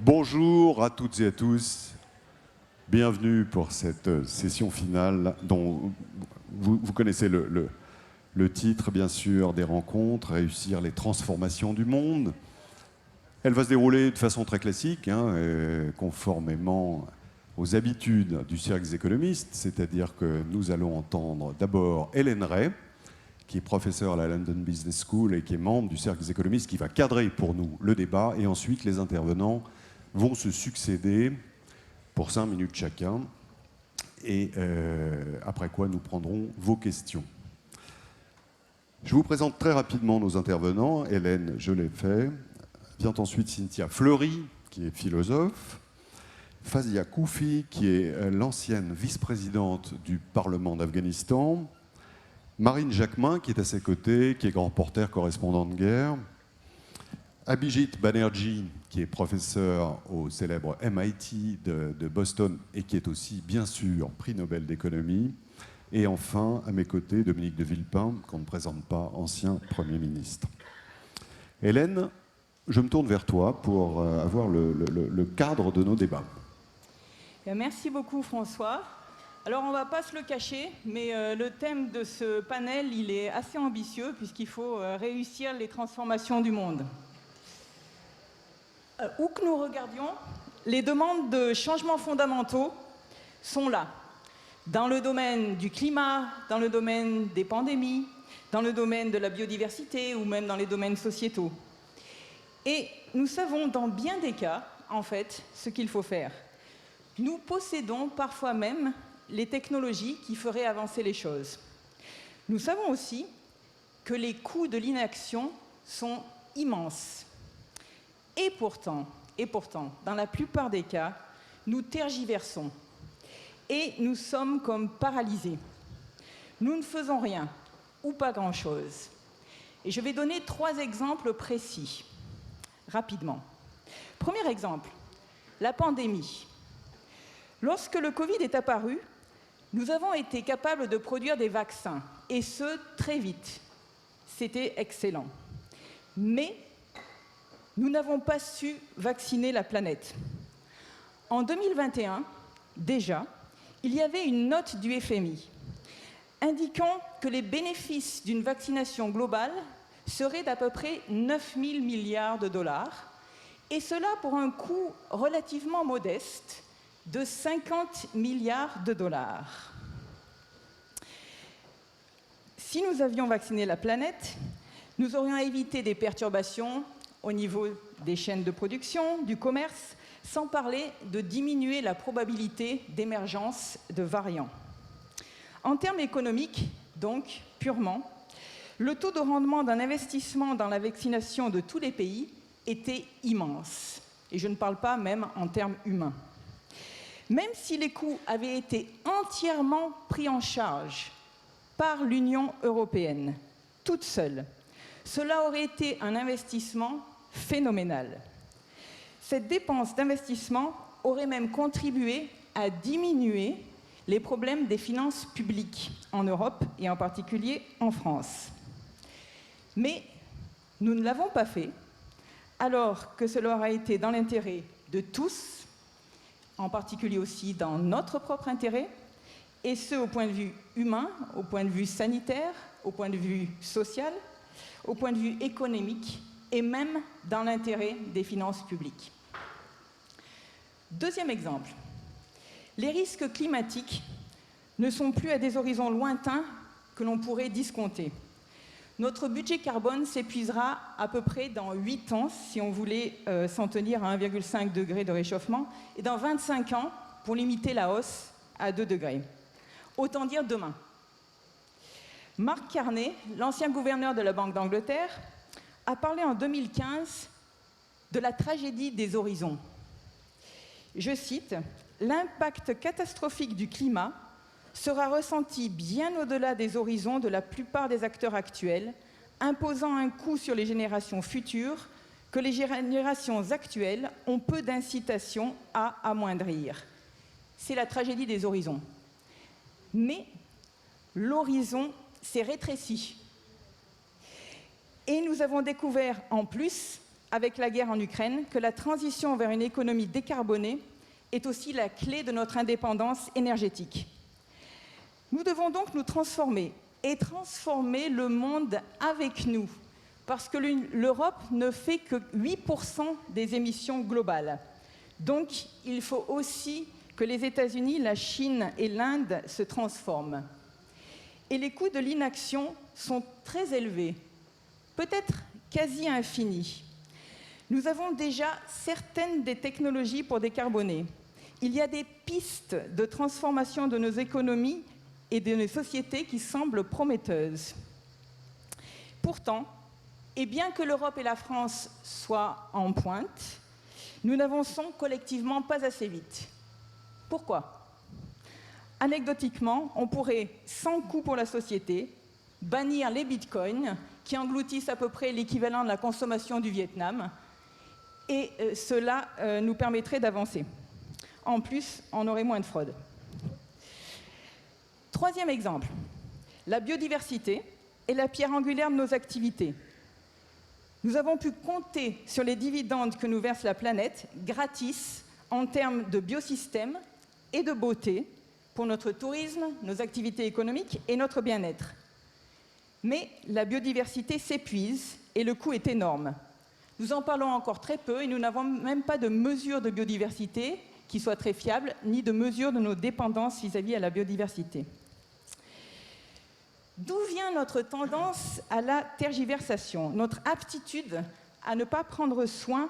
Bonjour à toutes et à tous. Bienvenue pour cette session finale dont vous connaissez le titre, bien sûr, des rencontres, réussir les transformations du monde. Elle va se dérouler de façon très classique, conformément aux habitudes du cercle des économistes, c'est-à-dire que nous allons entendre d'abord Hélène Rey, qui est professeure à la London Business School et qui est membre du cercle des économistes, qui va cadrer pour nous le débat, et ensuite les intervenants vont se succéder pour 5 minutes chacun, et après quoi nous prendrons vos questions. Je vous présente très rapidement nos intervenants. Hélène, je l'ai fait. Vient ensuite Cynthia Fleury, qui est philosophe. Fazia Koufi, qui est l'ancienne vice-présidente du Parlement d'Afghanistan. Marine Jacquemin, qui est à ses côtés, qui est grand reporter, correspondant de guerre. Abhijit Banerjee, qui est professeur au célèbre MIT de Boston et qui est aussi, bien sûr, prix Nobel d'économie. Et enfin, à mes côtés, Dominique de Villepin, qu'on ne présente pas, ancien Premier ministre. Hélène, je me tourne vers toi pour avoir le cadre de nos débats. Merci beaucoup, François. Alors, on ne va pas se le cacher, mais le thème de ce panel, il est assez ambitieux puisqu'il faut réussir les transformations du monde. Où que nous regardions, les demandes de changements fondamentaux sont là. Dans le domaine du climat, dans le domaine des pandémies, dans le domaine de la biodiversité ou même dans les domaines sociétaux. Et nous savons dans bien des cas, en fait, ce qu'il faut faire. Nous possédons parfois même les technologies qui feraient avancer les choses. Nous savons aussi que les coûts de l'inaction sont immenses. Et pourtant, dans la plupart des cas, nous tergiversons et nous sommes comme paralysés. Nous ne faisons rien, ou pas grand-chose. Et je vais donner 3 exemples précis, rapidement. Premier exemple, la pandémie. Lorsque le Covid est apparu, nous avons été capables de produire des vaccins, et ce, très vite. C'était excellent. Mais nous n'avons pas su vacciner la planète. En 2021, déjà, il y avait une note du FMI indiquant que les bénéfices d'une vaccination globale seraient d'à peu près 9 000 milliards de dollars, et cela pour un coût relativement modeste de 50 milliards de dollars. Si nous avions vacciné la planète, nous aurions évité des perturbations au niveau des chaînes de production, du commerce, sans parler de diminuer la probabilité d'émergence de variants. En termes économiques, donc, purement, le taux de rendement d'un investissement dans la vaccination de tous les pays était immense. Et je ne parle pas même en termes humains. Même si les coûts avaient été entièrement pris en charge par l'Union européenne, toute seule, cela aurait été un investissement phénoménal. Cette dépense d'investissement aurait même contribué à diminuer les problèmes des finances publiques en Europe et en particulier en France. Mais nous ne l'avons pas fait, alors que cela aurait été dans l'intérêt de tous, en particulier aussi dans notre propre intérêt, et ce au point de vue humain, au point de vue sanitaire, au point de vue social, au point de vue économique et même dans l'intérêt des finances publiques. Deuxième exemple, les risques climatiques ne sont plus à des horizons lointains que l'on pourrait discompter. Notre budget carbone s'épuisera à peu près dans 8 ans si on voulait s'en tenir à 1,5 degré de réchauffement et dans 25 ans pour limiter la hausse à 2 degrés. Autant dire demain. Mark Carney, l'ancien gouverneur de la Banque d'Angleterre, a parlé en 2015 de la tragédie des horizons. Je cite, « L'impact catastrophique du climat sera ressenti bien au-delà des horizons de la plupart des acteurs actuels, imposant un coût sur les générations futures que les générations actuelles ont peu d'incitation à amoindrir. » C'est la tragédie des horizons. Mais l'horizon s'est rétréci. Et nous avons découvert en plus avec la guerre en Ukraine, que la transition vers une économie décarbonée est aussi la clé de notre indépendance énergétique. Nous devons donc nous transformer et transformer le monde avec nous, parce que l'Europe ne fait que 8% des émissions globales. Donc, il faut aussi que les États-Unis, la Chine et l'Inde se transforment. Et les coûts de l'inaction sont très élevés, peut-être quasi infinis. Nous avons déjà certaines des technologies pour décarboner. Il y a des pistes de transformation de nos économies et de nos sociétés qui semblent prometteuses. Pourtant, et bien que l'Europe et la France soient en pointe, nous n'avançons collectivement pas assez vite. Pourquoi ? Anecdotiquement, on pourrait, sans coût pour la société, bannir les bitcoins, qui engloutissent à peu près l'équivalent de la consommation du Vietnam, et cela nous permettrait d'avancer. En plus, on aurait moins de fraude. Troisième exemple, la biodiversité est la pierre angulaire de nos activités. Nous avons pu compter sur les dividendes que nous verse la planète, gratis, en termes de biosystème et de beauté, pour notre tourisme, nos activités économiques et notre bien-être. Mais la biodiversité s'épuise et le coût est énorme. Nous en parlons encore très peu et nous n'avons même pas de mesures de biodiversité qui soient très fiables, ni de mesures de nos dépendances vis-à-vis à la biodiversité. D'où vient notre tendance à la tergiversation, notre aptitude à ne pas prendre soin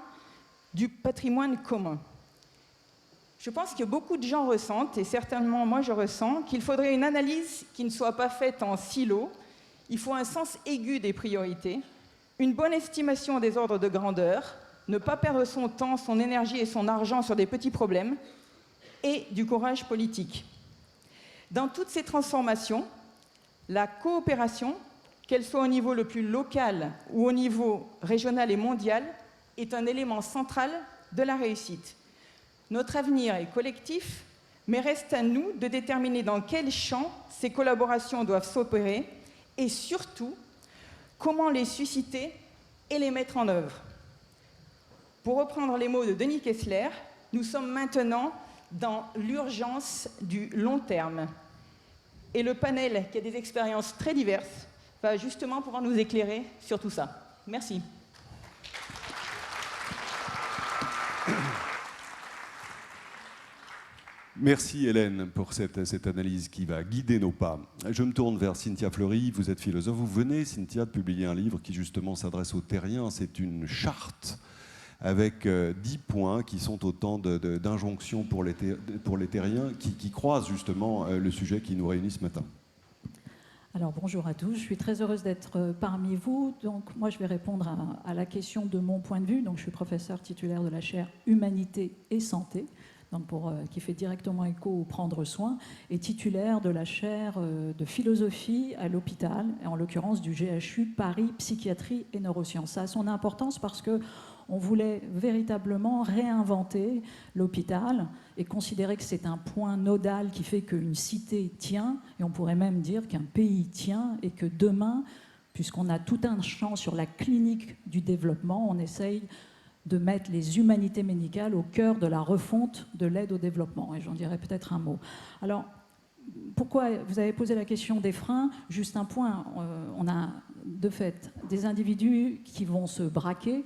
du patrimoine commun? Je pense que beaucoup de gens ressentent, et certainement moi je ressens, qu'il faudrait une analyse qui ne soit pas faite en silo. Il faut un sens aigu des priorités, une bonne estimation des ordres de grandeur, ne pas perdre son temps, son énergie et son argent sur des petits problèmes, et du courage politique. Dans toutes ces transformations, la coopération, qu'elle soit au niveau le plus local ou au niveau régional et mondial, est un élément central de la réussite. Notre avenir est collectif, mais reste à nous de déterminer dans quel champ ces collaborations doivent s'opérer et surtout, comment les susciter et les mettre en œuvre. Pour reprendre les mots de Denis Kessler, nous sommes maintenant dans l'urgence du long terme. Et le panel, qui a des expériences très diverses, va justement pouvoir nous éclairer sur tout ça. Merci. Merci Hélène pour cette analyse qui va guider nos pas. Je me tourne vers Cynthia Fleury, vous êtes philosophe. Vous venez, Cynthia, de publier un livre qui justement s'adresse aux terriens. C'est une charte avec 10 points qui sont autant d'injonctions pour les terriens qui croisent justement le sujet qui nous réunit ce matin. Alors bonjour à tous, je suis très heureuse d'être parmi vous. Donc moi je vais répondre à la question de mon point de vue. Donc je suis professeur titulaire de la chaire Humanité et Santé, donc qui fait directement écho au prendre soin, et titulaire de la chaire de philosophie à l'hôpital, et en l'occurrence du GHU Paris Psychiatrie et Neurosciences. Ça a son importance parce que on voulait véritablement réinventer l'hôpital et considérer que c'est un point nodal qui fait qu'une cité tient, et on pourrait même dire qu'un pays tient, et que demain, puisqu'on a tout un champ sur la clinique du développement, on essaye de mettre les humanités médicales au cœur de la refonte de l'aide au développement. Et j'en dirai peut-être un mot. Alors, pourquoi vous avez posé la question des freins? Juste un point, on a de fait des individus qui vont se braquer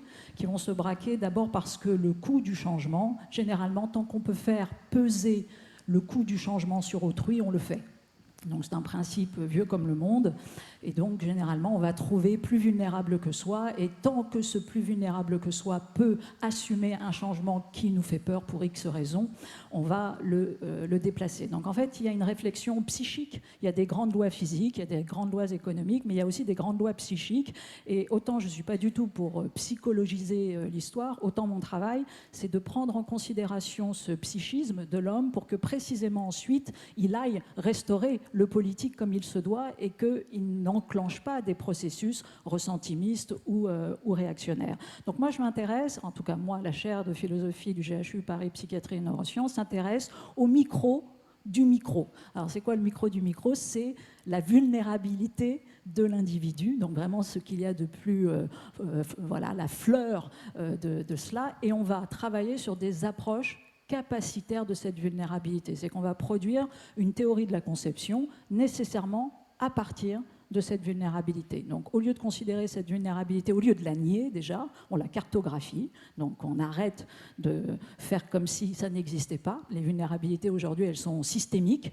d'abord parce que le coût du changement, généralement, tant qu'on peut faire peser le coût du changement sur autrui, on le fait. Donc c'est un principe vieux comme le monde, et donc généralement on va trouver plus vulnérable que soi, et tant que ce plus vulnérable que soi peut assumer un changement qui nous fait peur pour X raisons, on va le déplacer. Donc en fait il y a une réflexion psychique, il y a des grandes lois physiques, il y a des grandes lois économiques, mais il y a aussi des grandes lois psychiques, et autant je ne suis pas du tout pour psychologiser l'histoire, autant mon travail c'est de prendre en considération ce psychisme de l'homme pour que précisément ensuite il aille restaurer le politique comme il se doit et qu'il n'enclenche pas des processus ressentimistes ou réactionnaires. Donc moi, je m'intéresse, en tout cas moi, la chaire de philosophie du GHU Paris Psychiatrie et Neurosciences s'intéresse au micro du micro. Alors c'est quoi le micro du micro? C'est la vulnérabilité de l'individu, donc vraiment ce qu'il y a de plus, voilà, la fleur de cela, et on va travailler sur des approches capacitaires de cette vulnérabilité. C'est qu'on va produire une théorie de la conception nécessairement à partir de cette vulnérabilité. Donc, au lieu de considérer cette vulnérabilité, au lieu de la nier déjà, on la cartographie. Donc, on arrête de faire comme si ça n'existait pas. Les vulnérabilités, aujourd'hui, elles sont systémiques,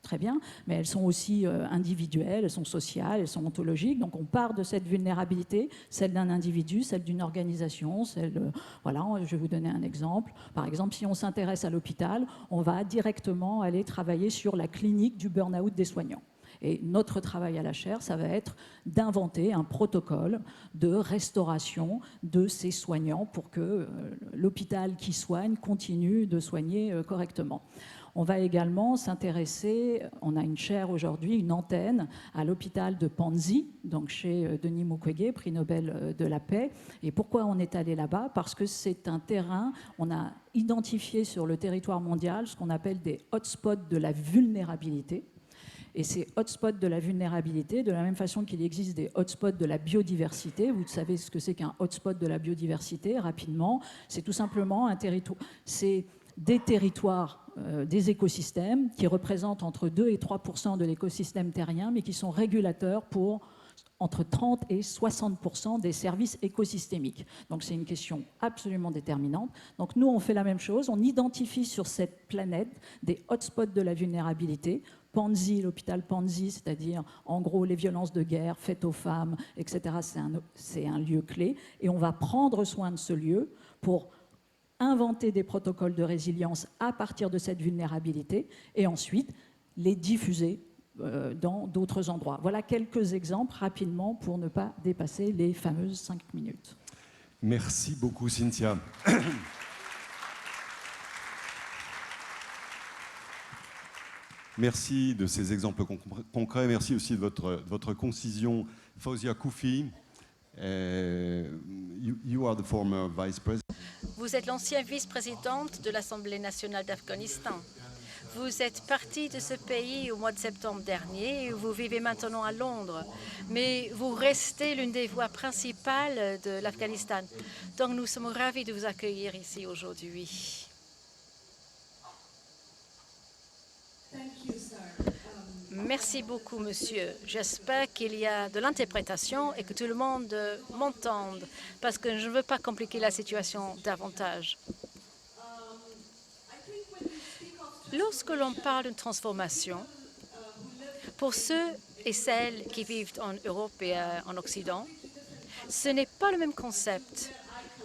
très bien, mais elles sont aussi individuelles, elles sont sociales, elles sont ontologiques. Donc, on part de cette vulnérabilité, celle d'un individu, celle d'une organisation, celle voilà, je vais vous donner un exemple. Par exemple, si on s'intéresse à l'hôpital, on va directement aller travailler sur la clinique du burn-out des soignants. Et notre travail à la chaire, ça va être d'inventer un protocole de restauration de ces soignants pour que l'hôpital qui soigne continue de soigner correctement. On va également s'intéresser, on a une chaire aujourd'hui, une antenne à l'hôpital de Panzi, donc chez Denis Mukwege, prix Nobel de la paix. Et pourquoi on est allé là-bas? Parce que c'est un terrain, on a identifié sur le territoire mondial ce qu'on appelle des hotspots de la vulnérabilité. Et ces hotspots de la vulnérabilité, de la même façon qu'il existe des hotspots de la biodiversité, vous savez ce que c'est qu'un hotspot de la biodiversité, rapidement, c'est tout simplement un territoire, c'est des territoires, des écosystèmes qui représentent entre 2 et 3% de l'écosystème terrien, mais qui sont régulateurs pour entre 30 et 60% des services écosystémiques. Donc c'est une question absolument déterminante. Donc nous, on fait la même chose, on identifie sur cette planète des hotspots de la vulnérabilité. Panzi, l'hôpital Panzi, c'est-à-dire en gros les violences de guerre faites aux femmes, etc., c'est un lieu clé. Et on va prendre soin de ce lieu pour inventer des protocoles de résilience à partir de cette vulnérabilité et ensuite les diffuser dans d'autres endroits. Voilà quelques exemples rapidement pour ne pas dépasser les fameuses 5 minutes. Merci beaucoup, Cynthia. Merci de ces exemples concrets. Merci aussi de votre concision. Fauzia Koufi, you are the former vice president. Vous êtes l'ancienne vice-présidente de l'Assemblée nationale d'Afghanistan. Vous êtes partie de ce pays au mois de septembre dernier et vous vivez maintenant à Londres. Mais vous restez l'une des voix principales de l'Afghanistan. Donc nous sommes ravis de vous accueillir ici aujourd'hui. Merci beaucoup, monsieur. J'espère qu'il y a de l'interprétation et que tout le monde m'entende, parce que je ne veux pas compliquer la situation davantage. Lorsque l'on parle d'une transformation, pour ceux et celles qui vivent en Europe et en Occident, ce n'est pas le même concept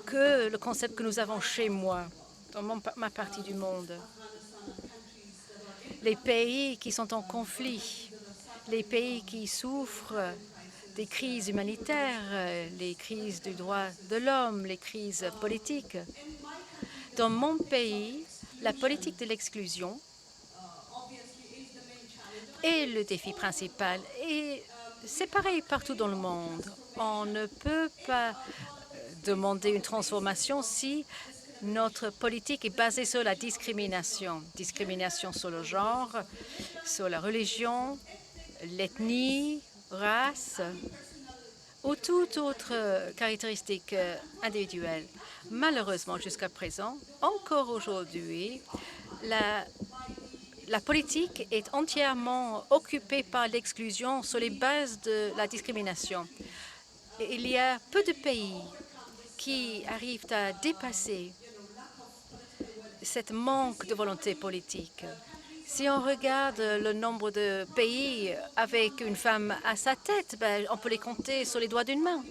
que le concept que nous avons chez moi, dans ma partie du monde. Les pays qui sont en conflit, les pays qui souffrent des crises humanitaires, les crises du droit de l'homme, les crises politiques. Dans mon pays, la politique de l'exclusion est le défi principal. Et c'est pareil partout dans le monde. On ne peut pas demander une transformation si notre politique est basée sur la discrimination. Discrimination sur le genre, sur la religion, l'ethnie, race ou toute autre caractéristique individuelle. Malheureusement, jusqu'à présent, encore aujourd'hui, la politique est entièrement occupée par l'exclusion sur les bases de la discrimination. Il y a peu de pays qui arrivent à dépasser cette manque de volonté politique. Si on regarde le nombre de pays avec une femme à sa tête, on peut les compter sur les doigts d'une main.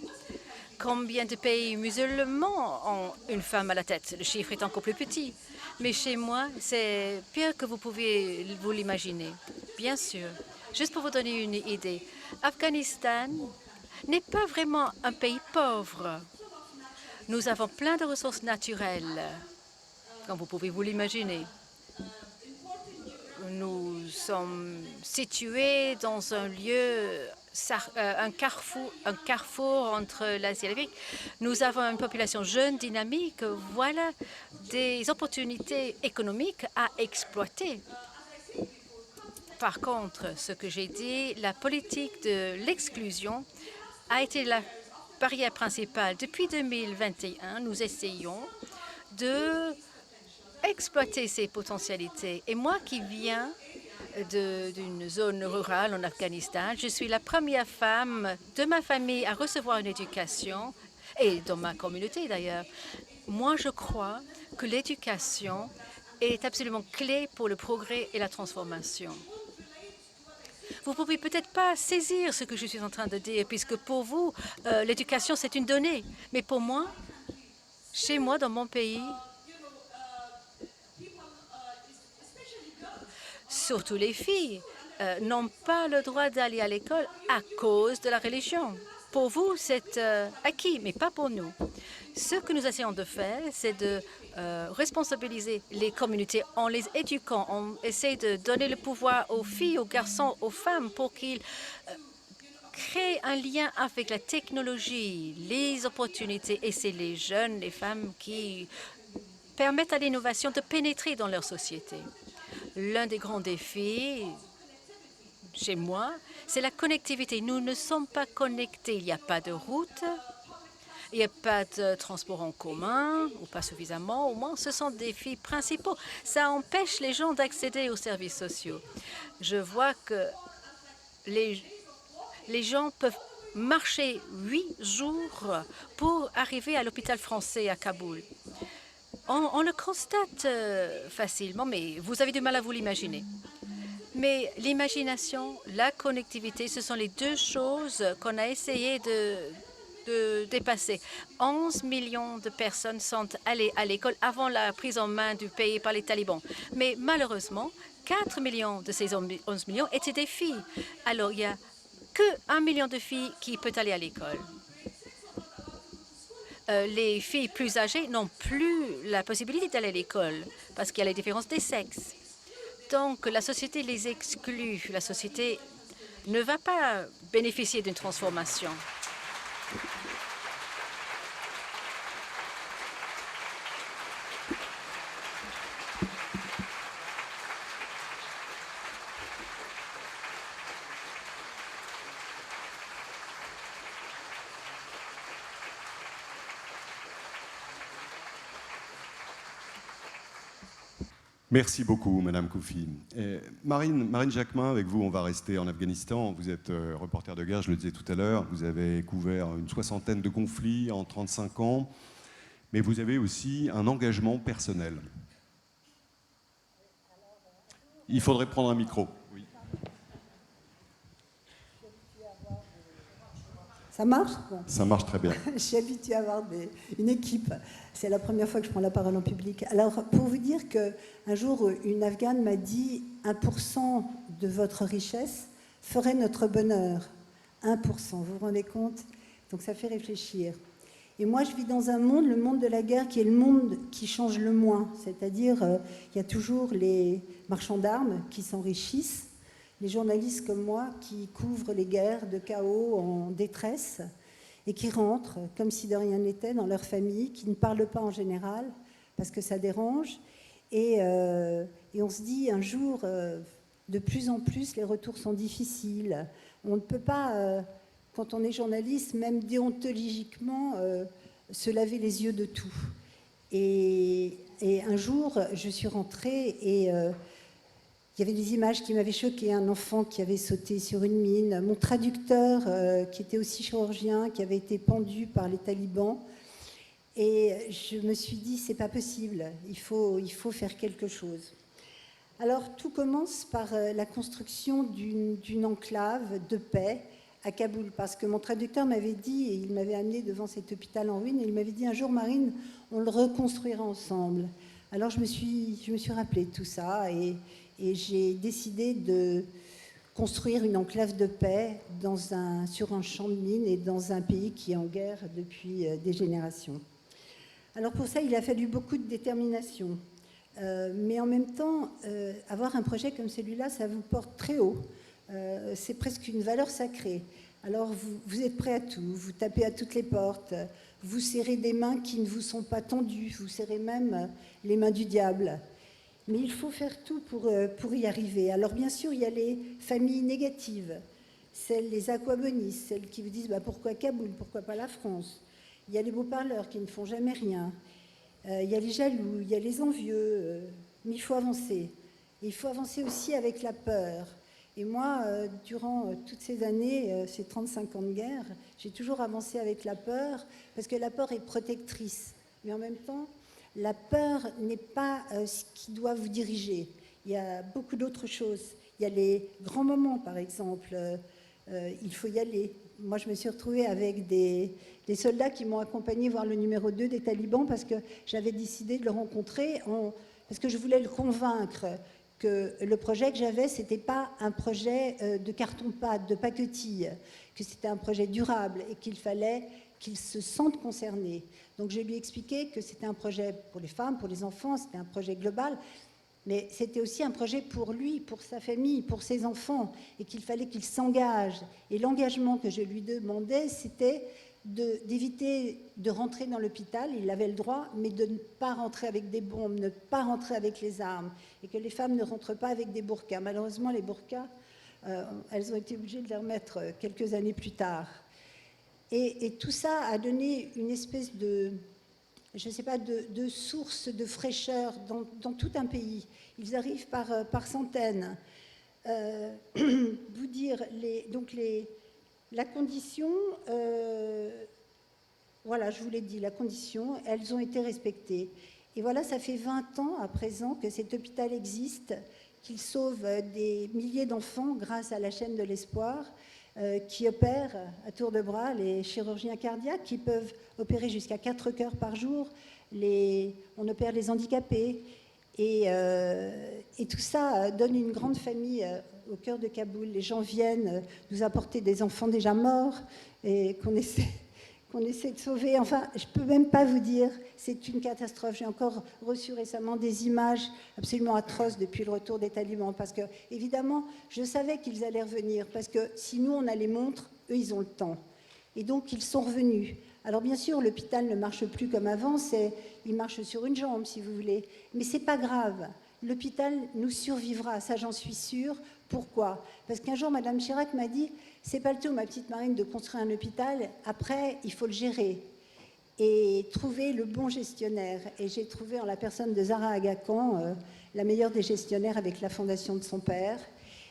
Combien de pays musulmans ont une femme à la tête? Le chiffre est encore plus petit. Mais chez moi, c'est pire que vous pouvez vous l'imaginer. Bien sûr. Juste pour vous donner une idée, Afghanistan n'est pas vraiment un pays pauvre. Nous avons plein de ressources naturelles, comme vous pouvez vous l'imaginer. Nous sommes situés dans un lieu, un carrefour entre l'Asie et l'Afrique. Nous avons une population jeune, dynamique. Voilà des opportunités économiques à exploiter. Par contre, ce que j'ai dit, la politique de l'exclusion a été la barrière principale. Depuis 2021, nous essayons de exploiter ces potentialités. Et moi qui viens d'une zone rurale en Afghanistan, je suis la première femme de ma famille à recevoir une éducation, et dans ma communauté d'ailleurs. Moi, je crois que l'éducation est absolument clé pour le progrès et la transformation. Vous ne pouvez peut-être pas saisir ce que je suis en train de dire, puisque pour vous, l'éducation, c'est une donnée. Mais pour moi, chez moi, dans mon pays, surtout les filles, n'ont pas le droit d'aller à l'école à cause de la religion. Pour vous, c'est acquis, mais pas pour nous. Ce que nous essayons de faire, c'est de responsabiliser les communautés en les éduquant. On essaie de donner le pouvoir aux filles, aux garçons, aux femmes pour qu'ils créent un lien avec la technologie, les opportunités. Et c'est les jeunes, les femmes qui permettent à l'innovation de pénétrer dans leur société. L'un des grands défis chez moi, c'est la connectivité. Nous ne sommes pas connectés. Il n'y a pas de route. Il n'y a pas de transport en commun, ou pas suffisamment, au moins. Ce sont des défis principaux. Ça empêche les gens d'accéder aux services sociaux. Je vois que les gens peuvent marcher 8 jours pour arriver à l'hôpital français à Kaboul. On le constate facilement, mais vous avez du mal à vous l'imaginer. Mais l'imagination, la connectivité, ce sont les deux choses qu'on a essayé de dépasser. 11 millions de personnes sont allées à l'école avant la prise en main du pays par les talibans. Mais malheureusement, 4 millions de ces 11 millions étaient des filles. Alors, il n'y a que 1 million de filles qui peuvent aller à l'école. Les filles plus âgées n'ont plus la possibilité d'aller à l'école parce qu'il y a la différence des sexes. Donc, la société les exclut. La société ne va pas bénéficier d'une transformation. Merci beaucoup, Madame Koufi. Marine Jacquemin, avec vous, on va rester en Afghanistan. Vous êtes reporter de guerre, je le disais tout à l'heure. Vous avez couvert une 60aine de conflits en 35 ans. Mais vous avez aussi un engagement personnel. Il faudrait prendre un micro. Oui. Ça marche? Bon. Ça marche très bien. Je suis habituée à avoir une équipe. C'est la première fois que je prends la parole en public. Alors, pour vous dire qu'un jour, une Afghane m'a dit « 1% de votre richesse ferait notre bonheur. » 1%, vous vous rendez compte? Donc ça fait réfléchir. Et moi, je vis dans un monde, le monde de la guerre, qui est le monde qui change le moins. C'est-à-dire, il y a toujours les marchands d'armes qui s'enrichissent, les journalistes comme moi qui couvrent les guerres de chaos en détresse et qui rentrent comme si de rien n'était dans leur famille, qui ne parlent pas en général parce que ça dérange. Et on se dit un jour, de plus en plus, les retours sont difficiles. On ne peut pas, quand on est journaliste, même déontologiquement, se laver les yeux de tout. Et un jour, je suis rentrée et il y avait des images qui m'avaient choquée, un enfant qui avait sauté sur une mine, mon traducteur qui était aussi chirurgien, qui avait été pendu par les talibans. Et je me suis dit, c'est pas possible, il faut faire quelque chose. Alors tout commence par la construction d'une enclave de paix à Kaboul, parce que mon traducteur m'avait dit, et il m'avait amené devant cet hôpital en ruine, et il m'avait dit un jour, Marine, on le reconstruira ensemble. Alors je me suis rappelé de tout ça, et j'ai décidé de construire une enclave de paix sur un champ de mines et dans un pays qui est en guerre depuis des générations. Alors pour ça, il a fallu beaucoup de détermination. Mais en même temps, avoir un projet comme celui-là, ça vous porte très haut. C'est presque une valeur sacrée. Alors vous êtes prêt à tout, vous tapez à toutes les portes, vous serrez des mains qui ne vous sont pas tendues, vous serrez même les mains du diable. Mais il faut faire tout pour y arriver. Alors bien sûr, il y a les familles négatives, les aquabonistes, celles qui vous disent pourquoi Kaboul, pourquoi pas la France. Il y a les beaux-parleurs qui ne font jamais rien. Il y a les jaloux, il y a les envieux. Mais il faut avancer. Et il faut avancer aussi avec la peur. Et moi, durant toutes ces années, ces 35 ans de guerre, j'ai toujours avancé avec la peur, parce que la peur est protectrice. Mais en même temps, la peur n'est pas ce qui doit vous diriger. Il y a beaucoup d'autres choses. Il y a les grands moments, par exemple. Il faut y aller. Moi, je me suis retrouvée avec des soldats qui m'ont accompagnée voir le numéro 2 des talibans parce que j'avais décidé de le rencontrer, parce que je voulais le convaincre que le projet que j'avais, ce n'était pas un projet de carton-pâte, de pacotille, que c'était un projet durable et qu'il fallait qu'ils se sentent concernés. Donc je lui ai expliqué que c'était un projet pour les femmes, pour les enfants, c'était un projet global, mais c'était aussi un projet pour lui, pour sa famille, pour ses enfants, et qu'il fallait qu'il s'engage. Et l'engagement que je lui demandais, c'était d'éviter de rentrer dans l'hôpital, il avait le droit, mais de ne pas rentrer avec des bombes, ne pas rentrer avec les armes, et que les femmes ne rentrent pas avec des burqas. Malheureusement, les burqas, elles ont été obligées de les remettre quelques années plus tard. Et tout ça a donné une espèce de, je ne sais pas, de source de fraîcheur dans tout un pays. Ils arrivent par centaines. Vous dire, la condition, voilà, je vous l'ai dit, la condition, elles ont été respectées. Et voilà, ça fait 20 ans à présent que cet hôpital existe, qu'il sauve des milliers d'enfants grâce à la chaîne de l'espoir, qui opère à tour de bras les chirurgiens cardiaques qui peuvent opérer jusqu'à 4 cœurs par jour. On opère les handicapés. Et tout ça donne une grande famille au cœur de Kaboul. Les gens viennent nous apporter des enfants déjà morts et qu'on essaie de sauver. Enfin, je ne peux même pas vous dire, c'est une catastrophe. J'ai encore reçu récemment des images absolument atroces depuis le retour des talibans. Parce que, évidemment, je savais qu'ils allaient revenir. Parce que si nous, on a les montres, eux, ils ont le temps. Et donc, ils sont revenus. Alors, bien sûr, l'hôpital ne marche plus comme avant. Il marche sur une jambe, si vous voulez. Mais ce n'est pas grave. L'hôpital nous survivra, ça j'en suis sûre. Pourquoi? Parce qu'un jour, Madame Chirac m'a dit « C'est pas le tout, ma petite Marine, de construire un hôpital. Après, il faut le gérer et trouver le bon gestionnaire. » Et j'ai trouvé en la personne de Zahra Aga-Khan la meilleure des gestionnaires avec la fondation de son père.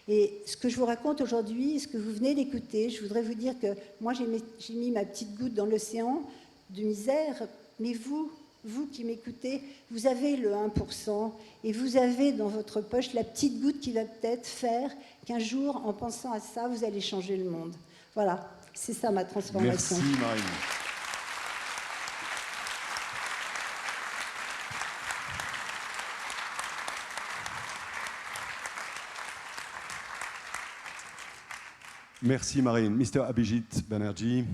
Et ce que je vous raconte aujourd'hui, ce que vous venez d'écouter, je voudrais vous dire que moi, j'ai mis ma petite goutte dans l'océan de misère, mais vous qui m'écoutez, vous avez le 1% et vous avez dans votre poche la petite goutte qui va peut-être faire qu'un jour, en pensant à ça, vous allez changer le monde. Voilà, c'est ça ma transformation. Merci Marine. Merci Marine. Mr. Abhijit Banerjee,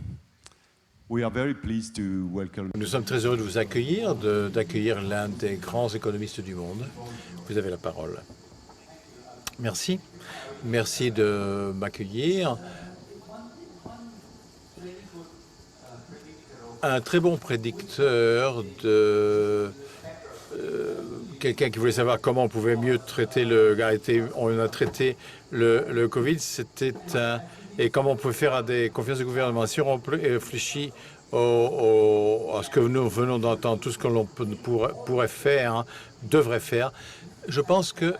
we are very pleased to welcome. Nous sommes très heureux de vous accueillir, d'accueillir l'un des grands économistes du monde. Vous avez la parole. Merci. Merci de m'accueillir. Un très bon prédicteur de quelqu'un qui voulait savoir comment on pouvait mieux traiter on a traité le Covid, c'était et comment on peut faire des conférences de gouvernement. Si on réfléchit à ce que nous venons d'entendre, tout ce que l'on pourrait faire, devrait faire, je pense que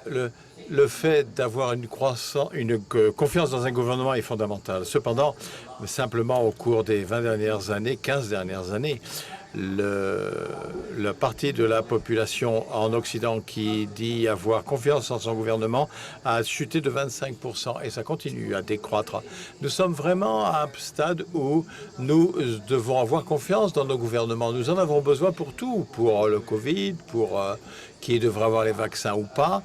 le fait d'avoir une confiance dans un gouvernement est fondamental. Cependant, simplement au cours des 20 dernières années, 15 dernières années, la partie de la population en Occident qui dit avoir confiance en son gouvernement a chuté de 25% et ça continue à décroître. Nous sommes vraiment à un stade où nous devons avoir confiance dans nos gouvernements. Nous en avons besoin pour tout, pour le Covid, pour qui devrait avoir les vaccins ou pas.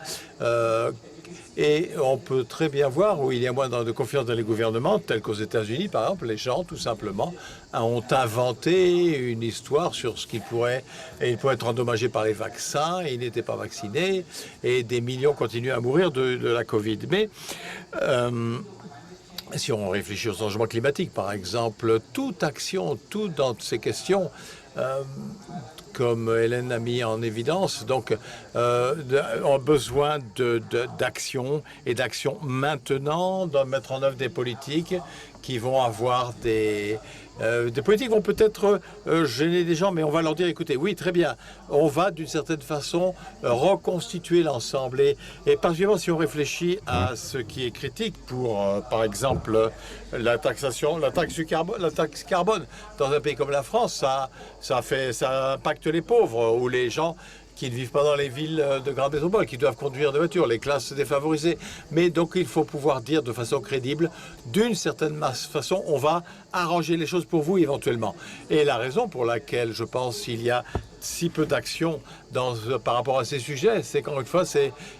Et on peut très bien voir où il y a moins de confiance dans les gouvernements, tels qu'aux États-Unis, par exemple, les gens, tout simplement, ont inventé une histoire sur ce qu'ils pourraient être endommagés par les vaccins, et ils n'étaient pas vaccinés, et des millions continuent à mourir de la Covid. Mais si on réfléchit au changement climatique, par exemple, toute action, tout dans ces questions comme Hélène a mis en évidence, donc ont besoin d'action et d'action maintenant, de mettre en œuvre des politiques qui vont avoir des politiques vont peut-être gêner des gens, mais on va leur dire, écoutez, oui, très bien, on va d'une certaine façon reconstituer l'ensemble. Et particulièrement si on réfléchit à ce qui est critique pour, par exemple, la taxation, la taxe carbone. Dans un pays comme la France, ça impacte les pauvres ou les gens qui ne vivent pas dans les villes de grande métropole, qui doivent conduire des voitures, les classes défavorisées. Mais donc il faut pouvoir dire de façon crédible, d'une certaine façon, on va arranger les choses pour vous éventuellement. Et la raison pour laquelle je pense qu'il y a si peu d'action par rapport à ces sujets, c'est qu'encore une fois,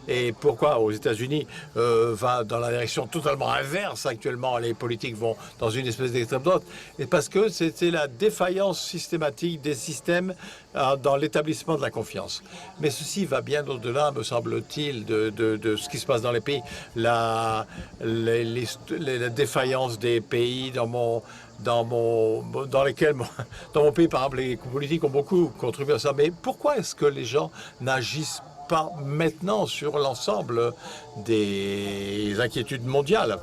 et pourquoi aux États-Unis va dans la direction totalement inverse actuellement, les politiques vont dans une espèce d'extrême droite, et parce que c'était la défaillance systématique des systèmes dans l'établissement de la confiance. Mais ceci va bien au-delà, me semble-t-il, de ce qui se passe dans les pays. La défaillance des pays dans mon pays, par exemple, les politiques ont beaucoup contribué à ça. Mais pourquoi est-ce que les gens n'agissent pas maintenant sur l'ensemble des inquiétudes mondiales?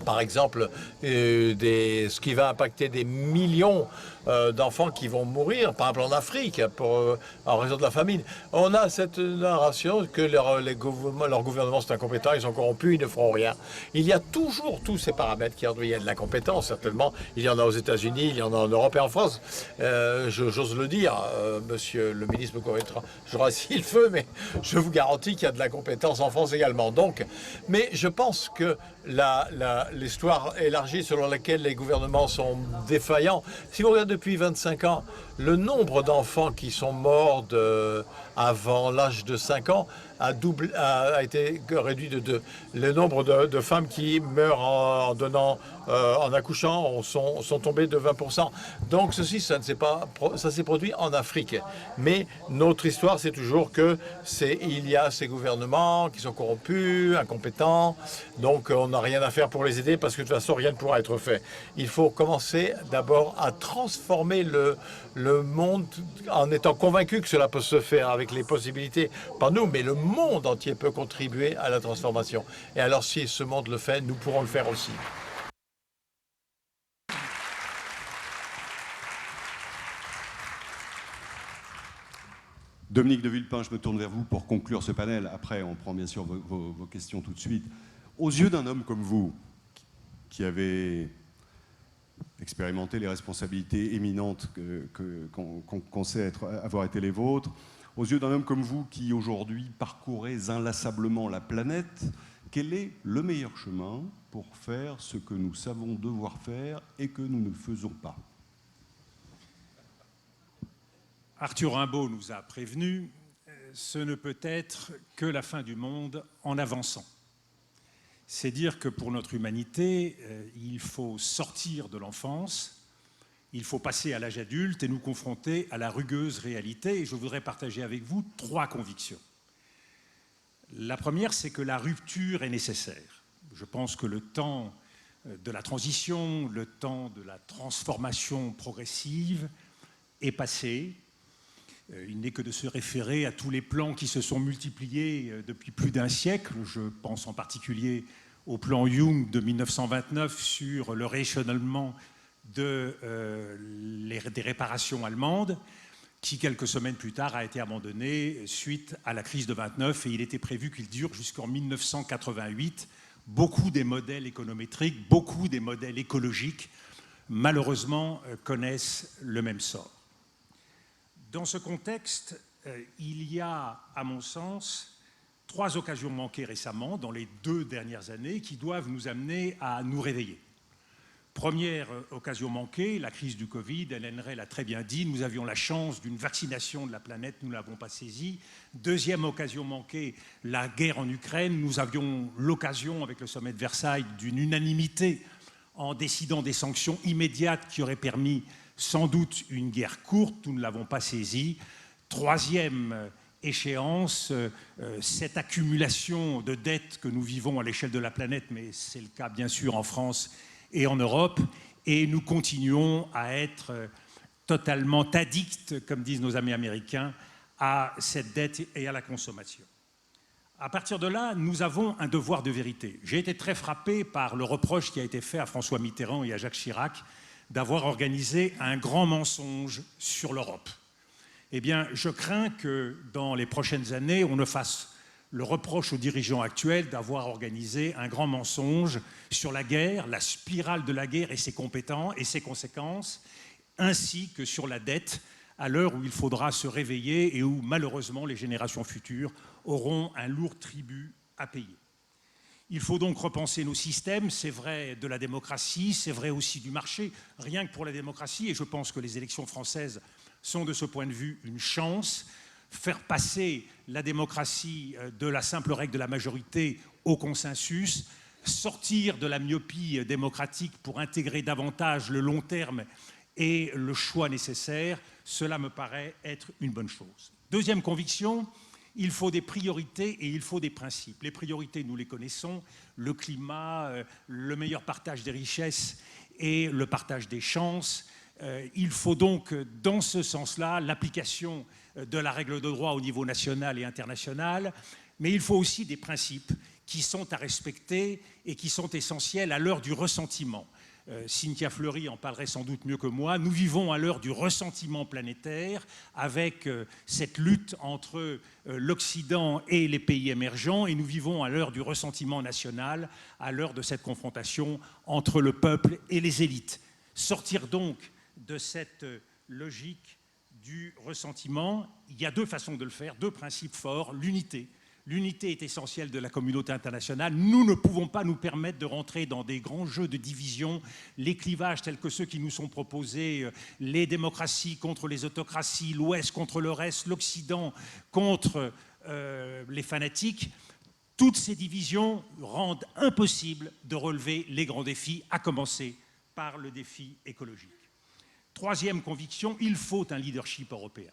Par exemple, ce qui va impacter des millions d'enfants qui vont mourir, par exemple en Afrique, en raison de la famine. On a cette narration que leur gouvernement c'est incompétent, ils sont corrompus, ils ne feront rien. Il y a toujours tous ces paramètres qui il y a de l'incompétence, certainement. Il y en a aux États-Unis, il y en a en Europe et en France. J'ose le dire, monsieur le ministre me corrigera s'il veut, mais je vous garantis qu'il y a de l'incompétence en France également. Donc, mais je pense que l'histoire élargie selon laquelle les gouvernements sont défaillants, si vous regardez depuis 25 ans, le nombre d'enfants qui sont morts avant l'âge de 5 ans a été réduit de 2. Le nombre de femmes qui meurent en accouchant sont tombés de 20%. Donc ceci, ça s'est produit en Afrique. Mais notre histoire, c'est toujours il y a ces gouvernements qui sont corrompus, incompétents. Donc on n'a rien à faire pour les aider parce que de toute façon, rien ne pourra être fait. Il faut commencer d'abord à transformer le monde en étant convaincu que cela peut se faire avec les possibilités, pas nous, mais le monde entier peut contribuer à la transformation. Et alors si ce monde le fait, nous pourrons le faire aussi. Dominique de Villepin, je me tourne vers vous pour conclure ce panel. Après, on prend bien sûr vos questions tout de suite. Aux yeux d'un homme comme vous, qui avez expérimenté les responsabilités éminentes qu'on sait avoir été les vôtres, aux yeux d'un homme comme vous qui aujourd'hui parcourez inlassablement la planète, quel est le meilleur chemin pour faire ce que nous savons devoir faire et que nous ne faisons pas? Arthur Rimbaud nous a prévenus, ce ne peut être que la fin du monde en avançant. C'est dire que pour notre humanité, il faut sortir de l'enfance, il faut passer à l'âge adulte et nous confronter à la rugueuse réalité. Et je voudrais partager avec vous 3 convictions. La première, c'est que la rupture est nécessaire. Je pense que le temps de la transition, le temps de la transformation progressive est passé. Il n'est que de se référer à tous les plans qui se sont multipliés depuis plus d'un siècle. Je pense en particulier au plan Young de 1929 sur le rééchelonnement des réparations allemandes, qui quelques semaines plus tard a été abandonné suite à la crise de 29, et il était prévu qu'il dure jusqu'en 1988. Beaucoup des modèles économétriques, beaucoup des modèles écologiques, malheureusement, connaissent le même sort. Dans ce contexte, il y a, à mon sens, 3 occasions manquées récemment, dans les 2 dernières années, qui doivent nous amener à nous réveiller. Première occasion manquée, la crise du Covid. Hélène Rey l'a très bien dit, nous avions la chance d'une vaccination de la planète, nous ne l'avons pas saisie. Deuxième occasion manquée, la guerre en Ukraine. Nous avions l'occasion, avec le sommet de Versailles, d'une unanimité en décidant des sanctions immédiates qui auraient permis sans doute une guerre courte, nous ne l'avons pas saisie. Troisième échéance, cette accumulation de dettes que nous vivons à l'échelle de la planète, mais c'est le cas bien sûr en France et en Europe, et nous continuons à être totalement addict, comme disent nos amis américains, à cette dette et à la consommation. À partir de là, nous avons un devoir de vérité. J'ai été très frappé par le reproche qui a été fait à François Mitterrand et à Jacques Chirac d'avoir organisé un grand mensonge sur l'Europe. Eh bien, je crains que dans les prochaines années, on ne fasse le reproche aux dirigeants actuels d'avoir organisé un grand mensonge sur la guerre, la spirale de la guerre et ses compétences et ses conséquences, ainsi que sur la dette, à l'heure où il faudra se réveiller et où, malheureusement, les générations futures auront un lourd tribut à payer. Il faut donc repenser nos systèmes, c'est vrai de la démocratie, c'est vrai aussi du marché, rien que pour la démocratie, et je pense que les élections françaises sont de ce point de vue une chance. Faire passer la démocratie de la simple règle de la majorité au consensus, sortir de la myopie démocratique pour intégrer davantage le long terme et le choix nécessaire, cela me paraît être une bonne chose. Deuxième conviction, il faut des priorités et il faut des principes. Les priorités, nous les connaissons, le climat, le meilleur partage des richesses et le partage des chances. Il faut donc, dans ce sens-là, l'application de la règle de droit au niveau national et international, mais il faut aussi des principes qui sont à respecter et qui sont essentiels à l'heure du ressentiment. Cynthia Fleury en parlerait sans doute mieux que moi. Nous vivons à l'heure du ressentiment planétaire avec cette lutte entre l'Occident et les pays émergents et nous vivons à l'heure du ressentiment national, à l'heure de cette confrontation entre le peuple et les élites. Sortir donc de cette logique du ressentiment, il y a deux façons de le faire, deux principes forts, l'unité. L'unité est essentielle de la communauté internationale. Nous ne pouvons pas nous permettre de rentrer dans des grands jeux de division, les clivages tels que ceux qui nous sont proposés, les démocraties contre les autocraties, l'Ouest contre le reste, l'Occident contre les fanatiques. Toutes ces divisions rendent impossible de relever les grands défis, à commencer par le défi écologique. Troisième conviction, il faut un leadership européen.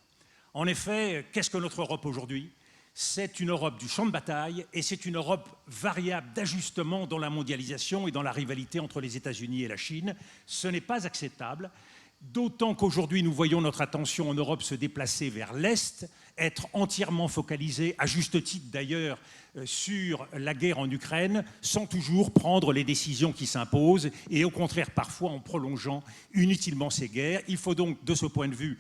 En effet, qu'est-ce que notre Europe aujourd'hui ? C'est une Europe du champ de bataille et c'est une Europe variable d'ajustement dans la mondialisation et dans la rivalité entre les États-Unis et la Chine. Ce n'est pas acceptable, d'autant qu'aujourd'hui nous voyons notre attention en Europe se déplacer vers l'Est, être entièrement focalisée, à juste titre d'ailleurs, sur la guerre en Ukraine, sans toujours prendre les décisions qui s'imposent et au contraire parfois en prolongeant inutilement ces guerres. Il faut donc, de ce point de vue,